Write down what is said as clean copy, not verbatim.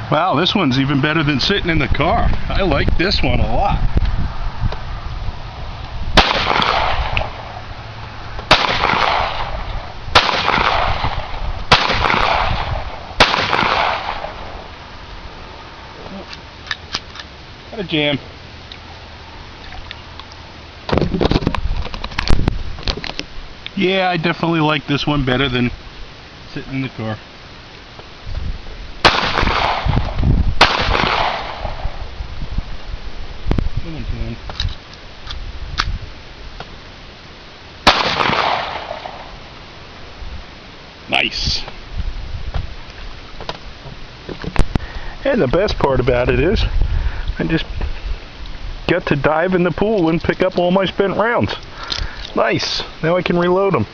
Wow, this one's even better than sitting in the car. I like this one a lot. Got a jam. Yeah, I definitely like this one better than sitting in the car. Nice. And the best part about it is I just got to dive in the pool and pick up all my spent rounds. Nice. Now I can reload them.